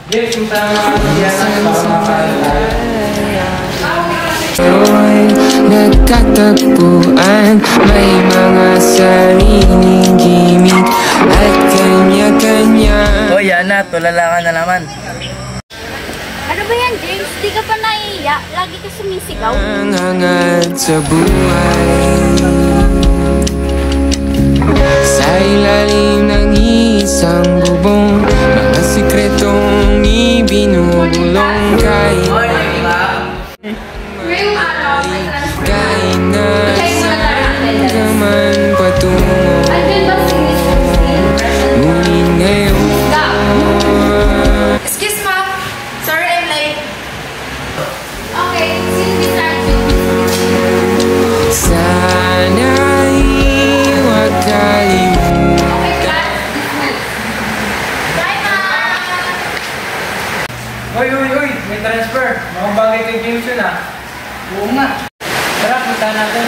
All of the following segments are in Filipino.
Yes, yung tama nagkatagpuan, may mga sariling gimmick at kanya-kanya. O Yana, tulala ka na naman. Ano ba yan, James? Di ka pa naiiya? Lagi ka sumisigaw. Ang hangad sa buhay, sa ilalim ng isang bubong, mga sikretong ibinubulong kahit kahit nasaan ka man patungo. Ngunit ngayon, Excuse me. Sorry I'm late. Okay, since we started. sana'y huwag kalimutan. Bye, Ma! Uy! May transfer. Mga bagay kay James yun ah. Oo nga. Tara, punta natin.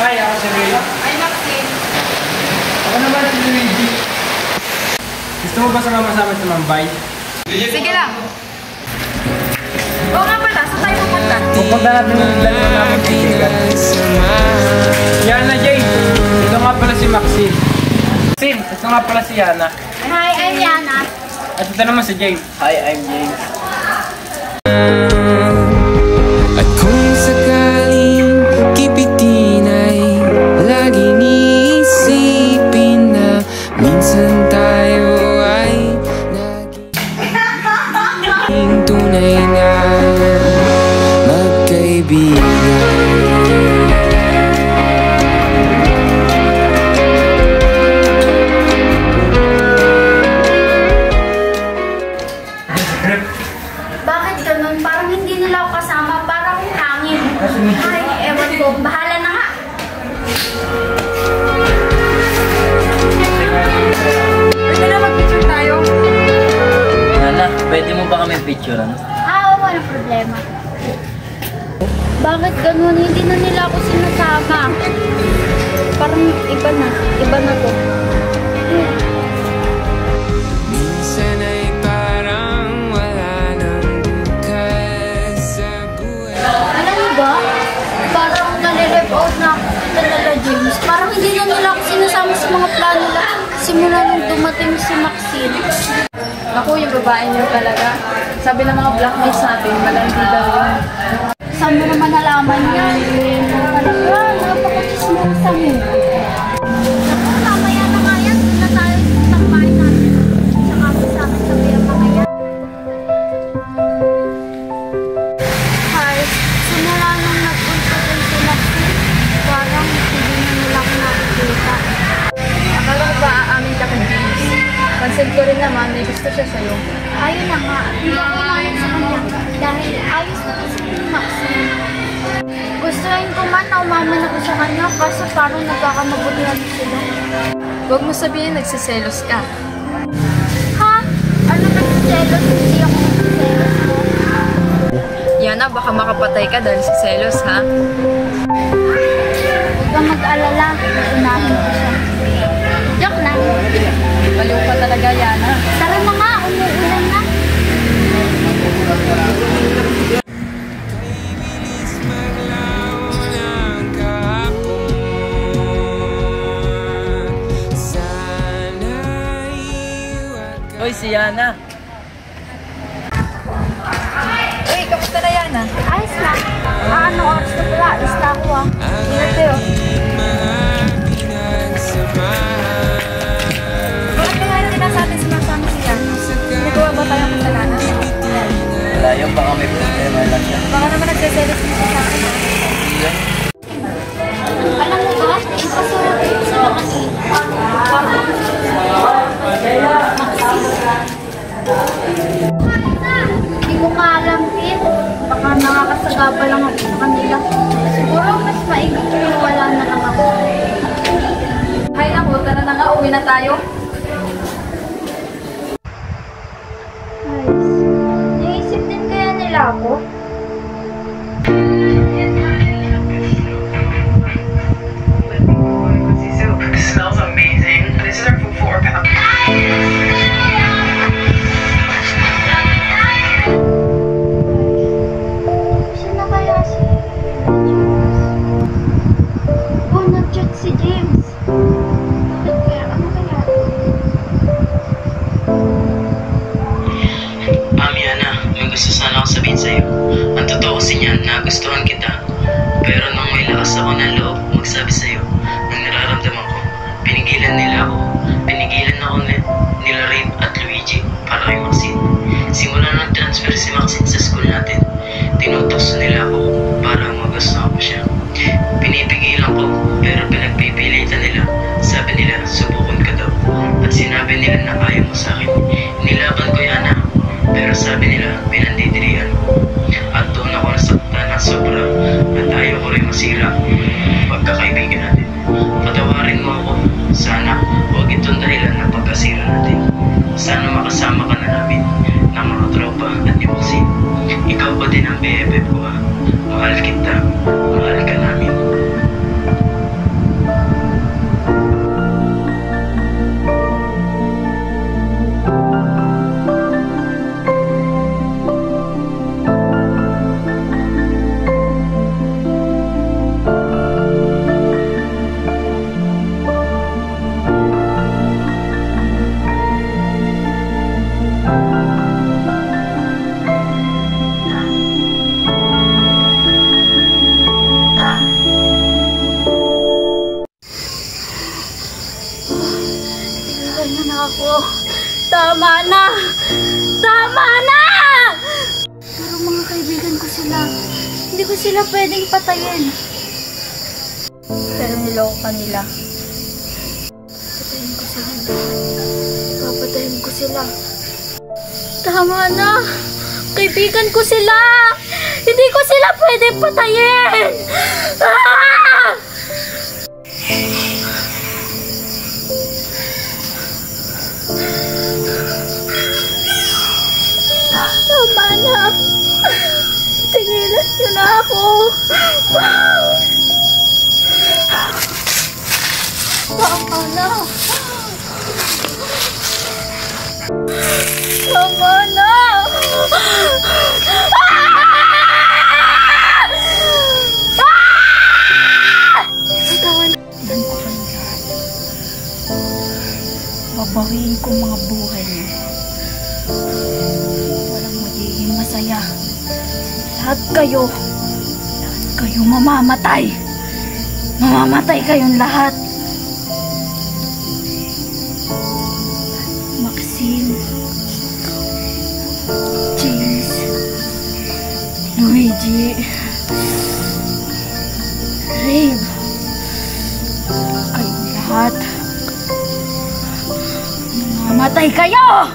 Hi, ako si Ray. Ay, Maxine. Ako naman si Luigi. Gusto mo ba sama-sama sa Mambay? Sige lang. Oo nga pala, saan tayo pupunta? Pupunta natin yung dalawa namin kaibigan. Yana, James. Ito nga pala si Maxine. Maxine, ito nga pala si Yana. Hi, I'm Yana. At ito naman si James. Hi, I'm James. At kung sakaling kipitin ay laging iisipin na minsan tayo ay naging tunay na magkaibigan. Bakit ganun? Parang hindi nila ako kasama. Parang hangin. Ay, ewan ko. Bahala na nga. Pwede na mag-picture tayo. Yana, pwede mo ba kami picturean? Oo, walang problema. Bakit ganun? Hindi na nila ako sinasama. Parang iba na. Iba na to. Minsan ay parang wala nang bukas sa buhay. Alam mo ba? Parang nare-rep out na ako talaga, James. Parang hindi na nila ako sinasama sa mga plano nila. Simula nung dumating si Maxine. Naku, yung babae niyo talaga. Sabi ng mga blackmates natin, malandi daw yun. Saan mo naman nalaman yan? Talaga, napakachismosa mo. Naku, mamaya na nga yan. Doon na tayo sa bahay natin. Tsaka ako sa akin sabi ang mga yan. Hi, simula nung nagpunta din si Maxine, parang hindi na nila ako nakikita. Akala ko ba aamin ka kay James? Pansin ko rin naman, may gusto siya sa'yo. Ayun na nga, hindi ako umayag sa kanya dahil ayos na kasi si Maxine. Gustuin ko man na umamin ako sa kanya kaso parang nagkakamabutihan sila. Huwag mo sabihin nagsiselos ka. Ha? Ano nagsiselos? Hindi ako nagsiselos mo. Yana, baka makapatay ka dahil sa selos, ha? Huwag kang mag-alala, unahin ko siya. Joke lang. Baliw ka talaga, Yana. Tara na nga, umuulan na. Bilis maglaho ng kahapon. Sana'y huwag ka. Hoy, si Yana. Uy, kamusta na, Yana? Ayos lang. Anong oras na pala? Alis na ako ah. Ingat kayo. Bakit kaya natin nasa atin sumasama si Yana? Nagawa ba tayong kasalanan? Wala yung baka may problema lang siya. Baka naman nagsiselos mo siya sa akin, ha? Yan. Alam mo ba? Ipasulat ko sa Maxine. Hindi ko nga alam din. Baka nakakasagapa lang ako sa kanila. Siguro mas maigi kung wala na lang ako. Hay naku, tara na nga, uwi na tayo. Nice. Naisip din kaya nila ako? Smells amazing. This is our food for pound. Nagustuhan kita, pero nung may lakas ako ng loob magsabi sa'yo ng nararamdaman ko, pinigilan ako nila Rain at Luigi para kay Maxine. Simula nang transfer si Maxine sa school natin, tinutukso nila ako para magustuhan ko siya. Pinipigilan ko, pero pinagpipilitan nila. Sabi nila, subukan ka daw. At sinabi nila na kaya mo sa akin. Nilaban ko yan pero sabi nila, pinandidirihan ko. At doon ako nasaktan ng sobra at ayaw ko rin masira pagkakaibigan natin. Patawarin mo ako. Sana huwag itong dahilan ng pagkasira natin. Sana makasama ka na namin ng mga tropa at ni Maxine. Ikaw pa din ang BFF ko ha. Mahal kita. Mahal ka namin. Ganyan na ako. Tama na! Tama na! Pero mga kaibigan ko sila. Hindi ko sila pwedeng patayin. Pero niloko ka nila. Patayin ko sila. Papatayin ko sila. Tama na! Kaibigan ko sila! Hindi ko sila pwedeng patayin! Ah! Tama na. Tingilan niyo na ako. Tama na. Tama na. Bitawan ko kayong lahat. Babawiin ko mga buhay niyo. Masaya. Lahat kayo mamamatay. Mamamatay kayong lahat. Maxine, James, Luigi, Rave, kayong lahat. Mamamatay kayo!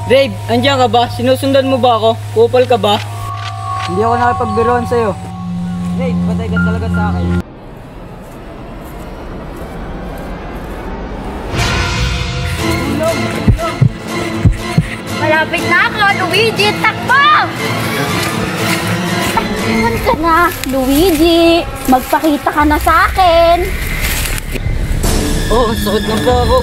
Dave, andiyan ka ba? Sinusundan mo ba ako? Kupal ka ba? Hindi ako nakipagbiruan sa'yo. Dave, patay ka talaga sa akin. Malapit na ako, Luigi! Takbo! Takbuhan ka na, Luigi! Magpakita ka na sa akin! Oo, sakit na po ako.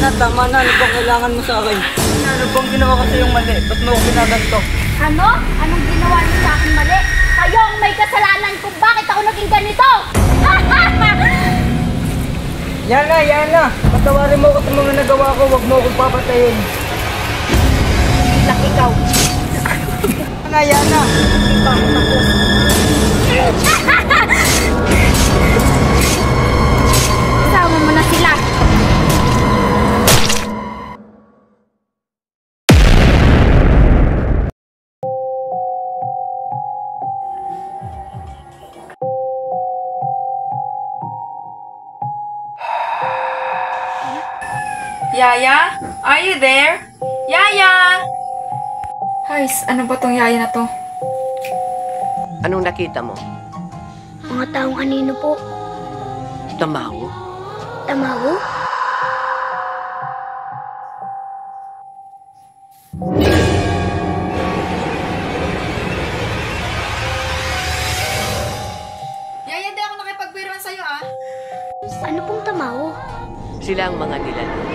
Tama na, ano bang kailangan mo sa akin? Ano bang ginawa ko sa'yong mali? Ba't mo ako ginaganto? Ano? Anong ginawa niyo sa akin mali? Kayo ang may kasalanan kung bakit ako naging ganito! Yana! Patawarin mo ako sa mga nagawa ko, huwag mo akong papatayin. Lang ikaw! Yana! Kasama mo na sila! Yaya, are you there? Yaya! Hays, ano ba tong yaya na to? Anong nakita mo? Mga taong anino po. Tamaho? Tamago? Yaya, di ako nakipagbiruan sa'yo ah. Ano pong tamago? Sila ang mga nilalang.